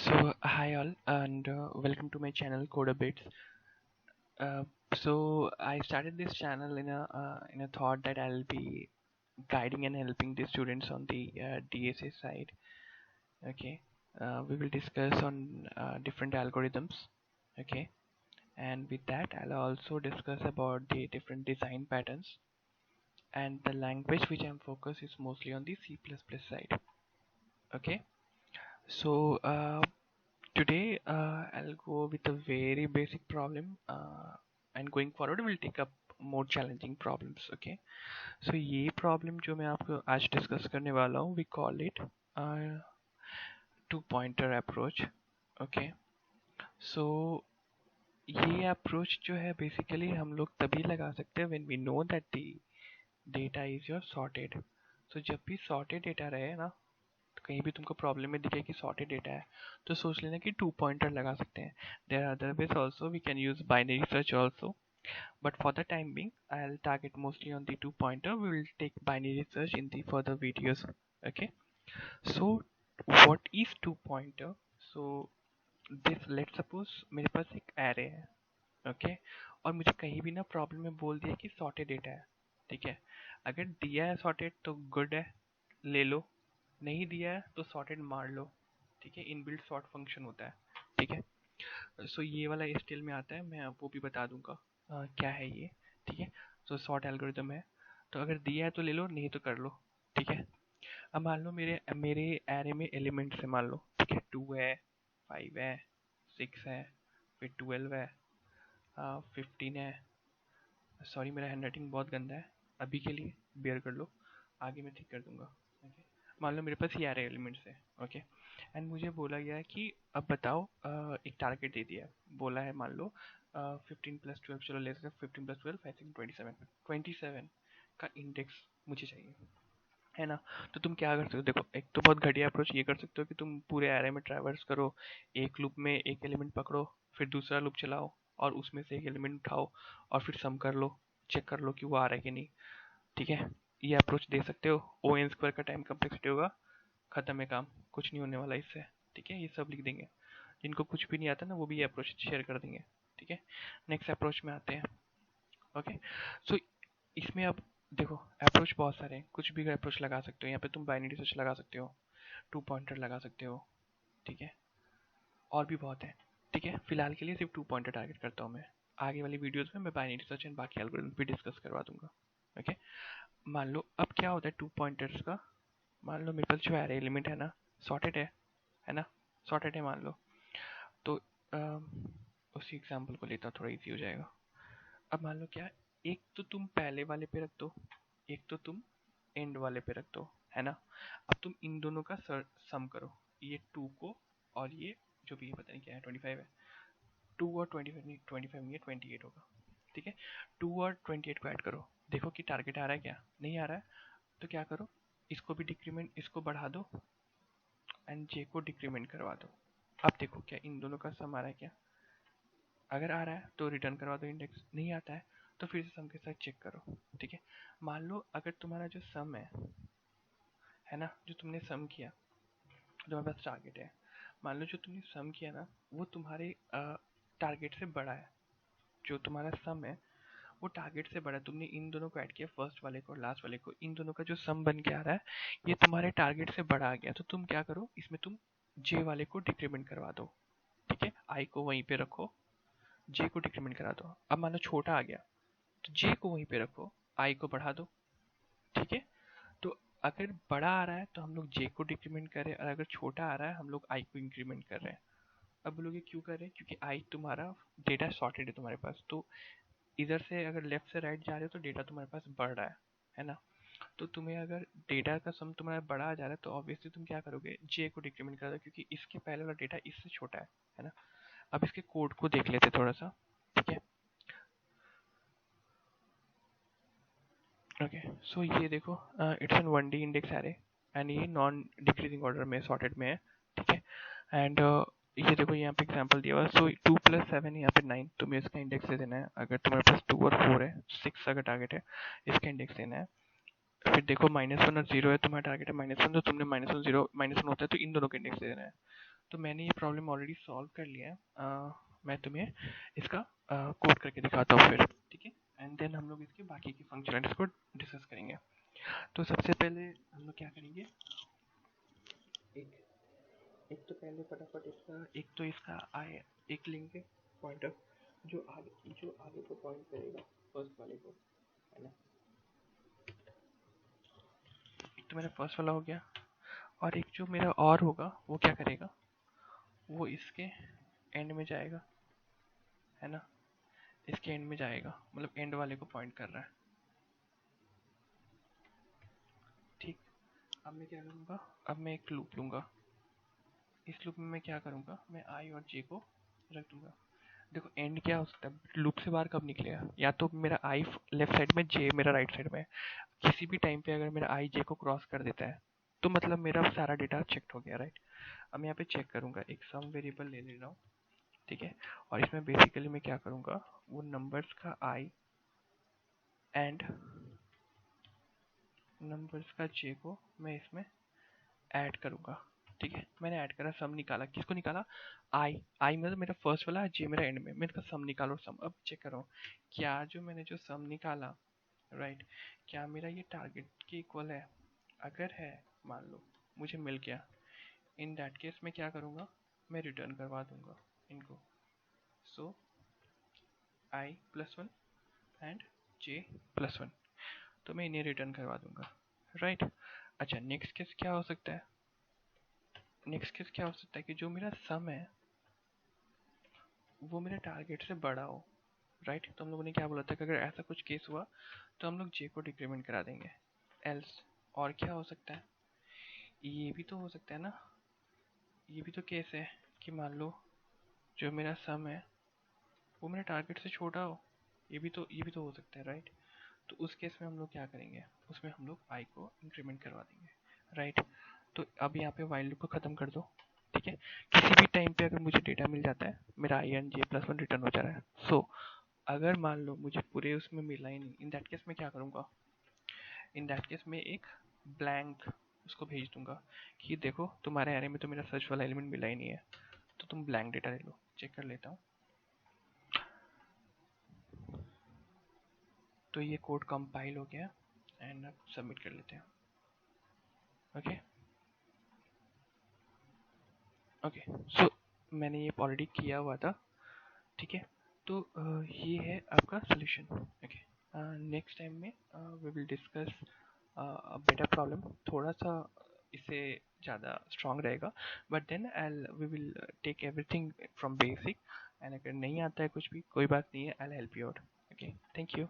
So hi all and welcome to my channel Coder Bits. Uh, so I started this channel in a thought that I'll be guiding and helping the students on the DSA side. Okay, we will discuss on different algorithms. Okay, and with that I'll also discuss about the different design patterns, and the language which I'm focused is mostly on the C++ side. Okay, so today, I'll go with a very basic problem, and going forward, we'll take up more challenging problems. Okay, so ये problem जो मैं आपको आज discuss करने वाला हूँ, we call it two pointer approach. Okay, so ये approach जो है basically हम लोग तभी लगा सकते हैं when we know that the data is your sorted. So जब भी sorted data रहे ना, कहीं भी तुमको प्रॉब्लम में दिखे कि सॉर्टेड डेटा है तो सोच लेना कि टू पॉइंटर लगा सकते हैं. There are other ways also we can use binary search also, but for the time being I'll target mostly on the two pointer. We will take binary search in the further videos. Okay, so what is two pointer? So this, let's suppose मेरे पास एक array है. Okay, और मुझे कहीं भी ना problem में बोल दिया कि सॉर्टेड डेटा है. ठीक है, अगर दिया है सॉर्टेड तो गुड है, ले लो. नहीं दिया है तो सॉर्टेड मार लो. ठीक है, इनबिल्ट सॉर्ट फंक्शन होता है. ठीक है, सो ये वाला स्टाइल में आता है, मैं आपको भी बता दूंगा क्या है ये. ठीक है, तो सॉर्ट एल्गोरिथम है, तो अगर दिया है तो ले लो, नहीं तो कर लो. ठीक है, अब मान लो मेरे मेरे एरे में एलिमेंट्स है, मान लो. ठीक है, 2 है, 5 है, 6 है, फिर 12 है, 15 है. सॉरी, मेरा हैंड राइटिंग बहुत गंदा है, अभी के लिए बेयर कर लो, आगे मैं ठीक कर दूंगा. ओके, मान लो मेरे पास ये आ रहे एलिमेंट्स है. ओके, एंड मुझे बोला गया है कि अब बताओ, एक टारगेट दे दिया है, बोला है मान लो 15+12, चलो ले सकते हैं 15+12 5 6 27 का इंडेक्स मुझे चाहिए, है ना. तो तुम क्या कर सकते हो, देखो, एक तो बहुत घटिया अप्रोच ये कर सकते हो कि तुम पूरे एरे में ट्रैवर्स करो, एक लूप में एक एलिमेंट पकड़ो, फिर दूसरा लूप चलाओ और उसमें से एक एलिमेंट उठाओ और फिर सम कर लो, चेक कर लो कि वो आ रहा है कि नहीं. ठीक है, ये अप्रोच दे सकते हो. ओ एन स्क्वायर का टाइम कम्प्लेक्सिटी होगा, खत्म है काम, कुछ नहीं होने वाला इससे. ठीक है, ये सब लिख देंगे. जिनको कुछ भी नहीं आता ना वो भी ये अप्रोच शेयर कर देंगे. ठीक है, नेक्स्ट अप्रोच में आते हैं. ओके, सो इसमें अब देखो, अप्रोच बहुत सारे हैं, कुछ भी अप्रोच लगा सकते हो. यहाँ पे तुम बाइनरी सर्च लगा सकते हो, टू पॉइंटर लगा सकते हो. ठीक है, और भी बहुत है. ठीक है, फिलहाल के लिए सिर्फ टू पॉइंटर टारगेट करता हूँ मैं. आगे वाली वीडियोस में मैं बाइनरी सर्च एंड बाकी एल्गोरिथम भी डिस्कस करवा दूंगा. ओके, मान लो अब क्या होता है टू पॉइंटर्स का. मान लो मेरे पास जो एरे एलिमेंट है ना, सॉर्टेड है ना, सॉर्टेड है मान लो. तो उसी एग्जांपल को लेता, थोड़ा इजी हो जाएगा. अब मान लो क्या, एक तो तुम पहले वाले पे रख दो, एक तो तुम एंड वाले पे रख दो, है ना. अब तुम इन दोनों का सम करो, ये 2 को और ये जो भी पता नहीं क्या है 25 है. 2 और 25 नहीं, 25 नहीं है, 28 होगा. ठीक है, 2 और 28 को ऐड करो, देखो कि टारगेट आ रहा है क्या, नहीं आ रहा है. तो क्या करो, इसको भी डिक्रीमेंट, इसको बढ़ा दो एंड जे को डिक्रीमेंट करवा दो. अब देखो क्या इन दोनों का सम आ रहा है क्या. अगर आ रहा है तो रिटर्न करवा दो इंडेक्स, नहीं आता है तो फिर से सम के साथ चेक करो. ठीक है, मान लो अगर तुम्हारा जो सम है ना, जो तुमने सम किया, जो तुम्हारे पास टारगेट है, मान लो जो तुमने सम किया ना वो तुम्हारे टारगेट से बड़ा है. जो तुम्हारा सम है वो टारगेट से बड़ा है, तुमने इन दोनों को ऐड किया, फर्स्ट वाले को लास्ट वाले को, इन दोनों का जो सम बन के आ रहा है ये तुम्हारे टारगेट से बड़ा आ गया. तो तुम क्या करो, इसमें तुम जे वाले को डिक्रीमेंट करवा दो. ठीक है, आई को वहीं पे रखो, जे को डिक्रीमेंट करा दो. अब मान लो छोटा आ गया तो जे को वहीं पे रखो, आई को बढ़ा दो. ठीक है, तो अगर बड़ा आ रहा है तो हम लोग जे को डिक्रीमेंट कर रहे हैं, और अगर छोटा आ रहा है हम लोग आई को इंक्रीमेंट कर रहे हैं. अब बोलोगे क्यों कर रहे हैं, क्योंकि आई तुम्हारा डेटा सॉर्टेड है तुम्हारे पास, तो इधर से अगर लेफ्ट से राइट जा रहे हो तो डेटा तुम्हारे पास बढ़ रहा है ना. तो तुम्हें अगर डेटा का सम तुम्हारा बड़ा आ जा रहा है तो ऑब्वियसली तुम क्या करोगे, जे को डिक्रीमेंट कर दो, क्योंकि इसके पहले वाला डेटा इससे छोटा है ना. अब इसके कोड को देख लेते थोड़ा सा. ठीक है, ओके, सो ये देखो, it's an 1D index array and ये नॉन डिक्रीजिंग ऑर्डर में सॉर्टेड में है. ठीक है, एंड ये देखो यहाँ पे एग्जांपल दिया हुआ है. सो 2+7 यहाँ पे 9, तुम्हें इसका इंडेक्स दे देना है. अगर तुम्हारे पास 2 और 4 है, 6 अगर टारगेट है, इसका इंडेक्स देना है. फिर देखो -1 और 0 है, तुम्हारा टारगेट है -1, तो तुमने -1 0 -1 होता है तो इन दोनों का इंडेक्स दे देना है. तो मैंने ये प्रॉब्लम ऑलरेडी सॉल्व कर लिया है। मैं तुम्हें इसका कोड करके दिखाता हूँ फिर, ठीक है। एंड देन हम लोग इसके बाकी की फंक्शनलिटीज को डिस्कस करेंगे। तो सबसे पहले हम लोग क्या करेंगे, एक एक तो पहले फटाफट इसका आई एक लेंगे पॉइंटर जो आगे को पॉइंट करेगा, फर्स्ट वाले को, है ना। एक तो मेरा फर्स्ट वाला हो गया, और एक जो मेरा और होगा वो क्या करेगा, वो इसके एंड में जाएगा, है ना। इसके एंड में जाएगा, मतलब एंड वाले को पॉइंट कर रहा है, ठीक। अब मैं क्या करूँगा, अब मैं एक लूप लूँगा। इस लूप में मैं क्या करूँगा, मैं आई और जे को रख दूँगा। देखो एंड क्या हो सकता है, लूप से बाहर कब निकलेगा, या तो मेरा आई लेफ्ट साइड में, जे मेरा राइट साइड में। किसी भी टाइम पे अगर मेरा आई जे को क्रॉस कर देता है तो मतलब मेरा सारा डेटा चेक हो गया, राइट। अब मैं यहाँ पे चेक करूँगा, एक सम वेरिएबल ले रहा हूँ, ठीक है। और इसमें बेसिकली मैं क्या करूँगा, वो नंबर्स का आई एंड नंबर्स का जे को मैं इसमें ऐड करूँगा, ठीक है। मैंने ऐड करा, सम निकाला, किसको निकाला, आई मतलब मेरा फर्स्ट वाला, जे मेरा एंड में। मैं इसका सम निकालो, सम अब चेक करो क्या जो मैंने जो सम निकाला, राइट, क्या मेरा ये टारगेट के इक्वल है। अगर है, मान लो मुझे मिल गया, इन दैट केस मैं क्या करूँगा, मैं रिटर्न करवा दूंगा इनको। So I plus one and J plus one, तो मैं इन्हें रिटर्न करवा दूंगा, राइट। अच्छा, नेक्स्ट केस क्या हो सकता है, नेक्स्ट केस क्या हो सकता है कि जो मेरा सम है वो मेरे टारगेट से बड़ा हो, राइट। तो हम लोगों ने क्या बोला था कि अगर ऐसा कुछ केस हुआ तो हम लोग जे को डिक्रीमेंट करा देंगे। एल्स और क्या हो सकता है, ये भी तो हो सकता है ना, ये भी तो केस है कि मान लो जो मेरा सम है वो मेरे टारगेट से छोटा हो, ये भी तो हो सकता है, राइट। तो उस केस में हम लोग क्या करेंगे, उसमें हम लोग आई को इंक्रीमेंट करवा देंगे, राइट। तो अब यहाँ पे वाइल लूप को ख़त्म कर दो, ठीक है। किसी भी टाइम पे अगर मुझे डेटा मिल जाता है, मेरा I N J plus one return हो जा रहा है। सो अगर मान लो मुझे पूरे उसमें मिला ही नहीं, इन दैट केस में क्या करूँगा, इन दैट केस में एक ब्लैंक उसको भेज दूंगा कि देखो तुम्हारे एरे में तो मेरा सर्च वाला एलिमेंट मिला ही नहीं है, तो तुम ब्लैंक डेटा ले लो। चेक कर लेता हूँ, तो ये कोड कंपाइल हो गया एंड अब सबमिट कर लेते हैं। ओके ओके, सो मैंने ये ऑलरेडी किया हुआ था, ठीक है। तो ये है आपका सोल्यूशन। ओके, नेक्स्ट टाइम में we will discuss better problem, थोड़ा सा इससे ज़्यादा स्ट्रॉन्ग रहेगा, but then I we will take everything from basic, and अगर नहीं आता है कुछ भी, कोई बात नहीं है, I help you out. Okay, thank you.